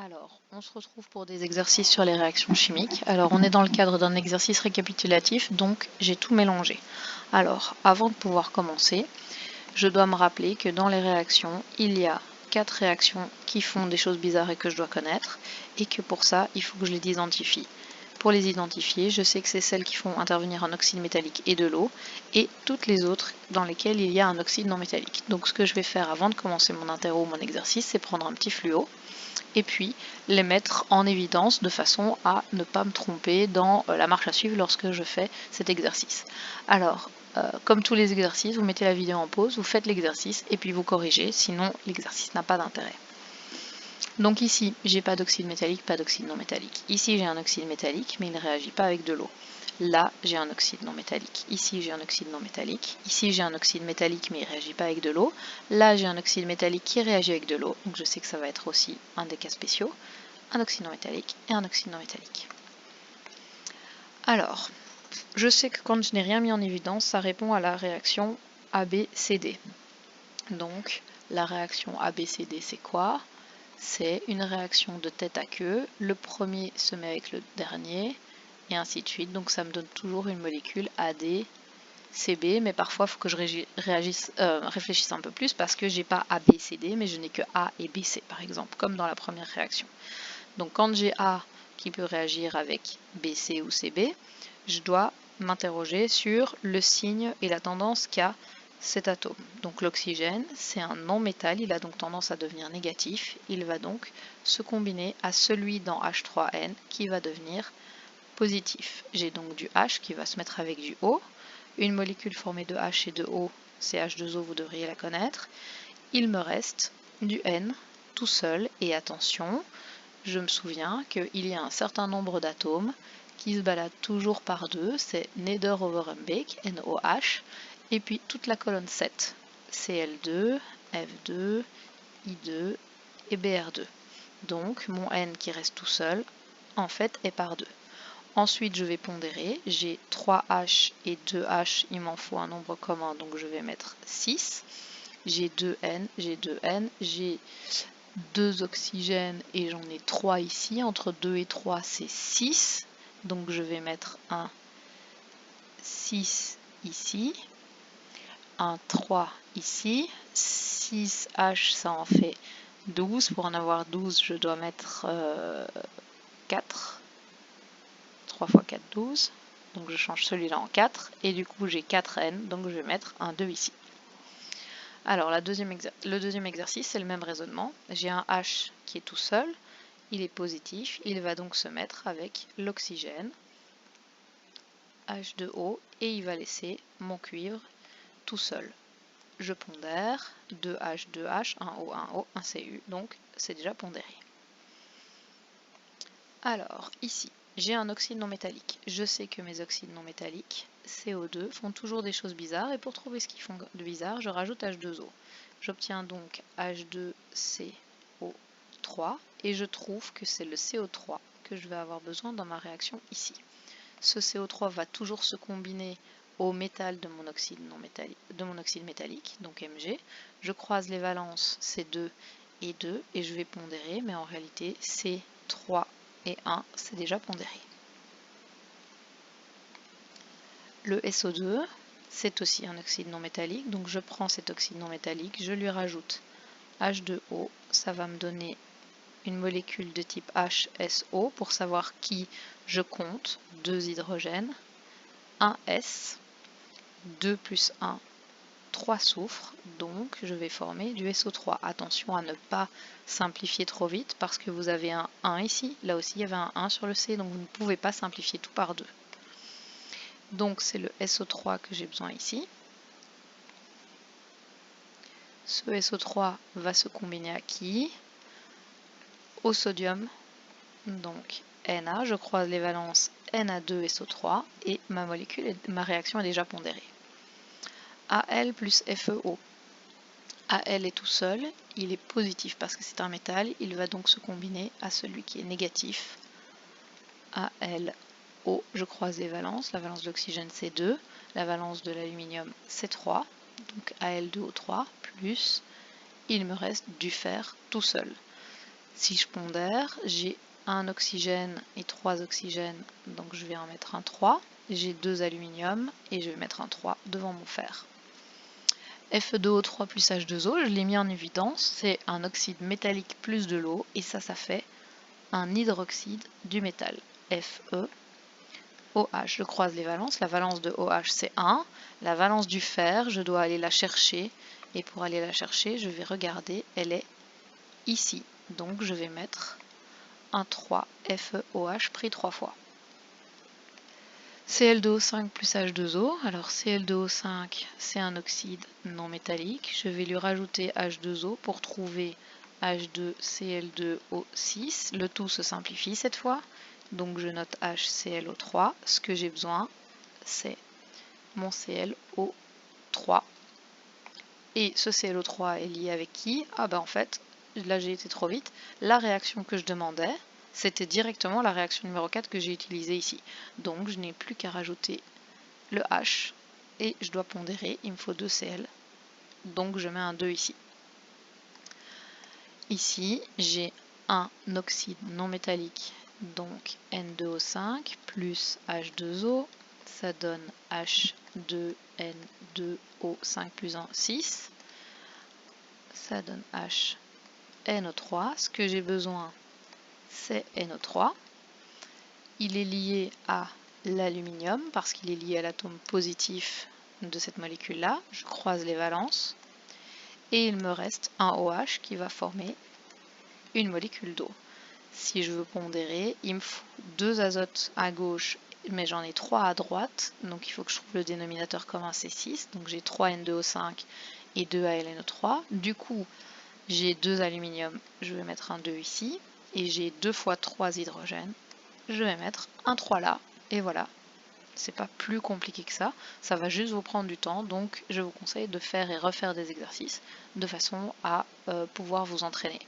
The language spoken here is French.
Alors, on se retrouve pour des exercices sur les réactions chimiques. Alors, on est dans le cadre d'un exercice récapitulatif, donc j'ai tout mélangé. Alors, avant de pouvoir commencer, je dois me rappeler que dans les réactions, il y a 4 réactions qui font des choses bizarres et que je dois connaître, et que pour ça, il faut que je les identifie. Pour les identifier, je sais que c'est celles qui font intervenir un oxyde métallique et de l'eau, et toutes les autres dans lesquelles il y a un oxyde non métallique. Donc ce que je vais faire avant de commencer mon interro ou mon exercice, c'est prendre un petit fluo, et puis les mettre en évidence de façon à ne pas me tromper dans la marche à suivre lorsque je fais cet exercice. Alors, comme tous les exercices, vous mettez la vidéo en pause, vous faites l'exercice et puis vous corrigez, sinon l'exercice n'a pas d'intérêt. Donc ici, j'ai pas d'oxyde métallique, pas d'oxyde non métallique. Ici, j'ai un oxyde métallique, mais il ne réagit pas avec de l'eau. Là, j'ai un oxyde non métallique. Ici, j'ai un oxyde non métallique. Ici, j'ai un oxyde métallique, mais il ne réagit pas avec de l'eau. Là, j'ai un oxyde métallique qui réagit avec de l'eau. Donc je sais que ça va être aussi un des cas spéciaux. Un oxyde non métallique et un oxyde non métallique. Alors, je sais que quand je n'ai rien mis en évidence, ça répond à la réaction ABCD. Donc, la réaction ABCD, c'est quoi? C'est une réaction de tête à queue. Le premier se met avec le dernier, et ainsi de suite. Donc ça me donne toujours une molécule ADCB, mais parfois il faut que je réfléchisse un peu plus parce que j'ai pas ABCD, mais je n'ai que A et BC par exemple, comme dans la première réaction. Donc quand j'ai A qui peut réagir avec BC ou CB, je dois m'interroger sur le signe et la tendance qu'a cet atome. Donc l'oxygène, c'est un non-métal, il a donc tendance à devenir négatif. Il va donc se combiner à celui dans H3N qui va devenir positif. J'ai donc du H qui va se mettre avec du O. Une molécule formée de H et de O, c'est H2O, vous devriez la connaître. Il me reste du N tout seul, et attention, je me souviens qu'il y a un certain nombre d'atomes qui se baladent toujours par deux, c'est Needer-Overembeek, NOH, et puis toute la colonne 7, Cl2, F2, I2 et Br2. Donc mon N qui reste tout seul, en fait, est par 2. Ensuite, je vais pondérer, j'ai 3H et 2H, il m'en faut un nombre commun, donc je vais mettre 6. J'ai 2N, j'ai 2 oxygènes et j'en ai 3 ici. Entre 2 et 3, c'est 6. Donc je vais mettre un 6 ici, un 3 ici. 6H, ça en fait 12. Pour en avoir 12, je dois mettre 4. 3 fois 4, 12. Donc je change celui-là en 4. Et du coup, j'ai 4N, donc je vais mettre un 2 ici. Alors, le deuxième exercice, c'est le même raisonnement. J'ai un H qui est tout seul, il est positif, il va donc se mettre avec l'oxygène, H2O, et il va laisser mon cuivre tout seul. Je pondère, 2H, 2H, 1O, 1O, 1 Cu, donc c'est déjà pondéré. Alors, ici, j'ai un oxyde non métallique. Je sais que mes oxydes non métalliques, CO2, font toujours des choses bizarres, et pour trouver ce qu'ils font de bizarre, je rajoute H2O. J'obtiens donc H2CO3, et je trouve que c'est le CO3 que je vais avoir besoin dans ma réaction ici. Ce CO3 va toujours se combiner au métal de mon oxyde métallique, donc Mg. Je croise les valences C2 et 2, et je vais pondérer, mais en réalité C3 et 1, c'est déjà pondéré. Le SO2, c'est aussi un oxyde non métallique, donc je prends cet oxyde non métallique, je lui rajoute H2O, ça va me donner une molécule de type HSO pour savoir qui je compte, 2 hydrogènes, 1 S, 2 plus 1, 3 soufre, donc je vais former du SO3. Attention à ne pas simplifier trop vite parce que vous avez un 1 ici, là aussi il y avait un 1 sur le C, donc vous ne pouvez pas simplifier tout par 2. Donc c'est le SO3 que j'ai besoin ici. Ce SO3 va se combiner à qui? Au sodium, donc Na, je croise les valences Na2SO3 et ma réaction est déjà pondérée. Al plus FeO. Al est tout seul, il est positif parce que c'est un métal, il va donc se combiner à celui qui est négatif. AlO, je croise les valences, la valence de l'oxygène c'est 2, la valence de l'aluminium c'est 3, donc Al2O3, plus il me reste du fer tout seul. Si je pondère, j'ai un oxygène et 3 oxygènes, donc je vais en mettre un 3. J'ai 2 aluminium et je vais mettre un 3 devant mon fer. Fe2O3 plus H2O, je l'ai mis en évidence, c'est un oxyde métallique plus de l'eau, et ça fait un hydroxyde du métal, Fe. OH, je croise les valences, la valence de OH c'est 1, la valence du fer, je dois aller la chercher, et pour aller la chercher, je vais regarder, elle est ici, donc je vais mettre un 3 FeOH pris 3 fois. Cl2O5 plus H2O, alors Cl2O5 c'est un oxyde non métallique, je vais lui rajouter H2O pour trouver H2Cl2O6, le tout se simplifie cette fois, donc je note HClO3, ce que j'ai besoin c'est mon ClO3. Et ce ClO3 est lié avec qui? Ah ben en fait, là j'ai été trop vite, la réaction que je demandais, c'était directement la réaction numéro 4 que j'ai utilisée ici. Donc je n'ai plus qu'à rajouter le H et je dois pondérer, il me faut 2 Cl, donc je mets un 2 ici. Ici j'ai un oxyde non métallique, donc N2O5 plus H2O, ça donne H2N2O5 plus 1, 6. Ça donne HNO3. Ce que j'ai besoin, c'est NO3. Il est lié à l'aluminium parce qu'il est lié à l'atome positif de cette molécule-là. Je croise les valences. Et il me reste un OH qui va former une molécule d'eau. Si je veux pondérer, il me faut 2 azotes à gauche, mais j'en ai 3 à droite. Donc il faut que je trouve le dénominateur commun, c'est 6. Donc j'ai 3 N2O5 et 2 AlNO3. Du coup, j'ai 2 aluminium, je vais mettre un 2 ici, et j'ai 2 fois 3 hydrogènes, je vais mettre un 3 là, et voilà. C'est pas plus compliqué que ça va juste vous prendre du temps, donc je vous conseille de faire et refaire des exercices de façon à pouvoir vous entraîner.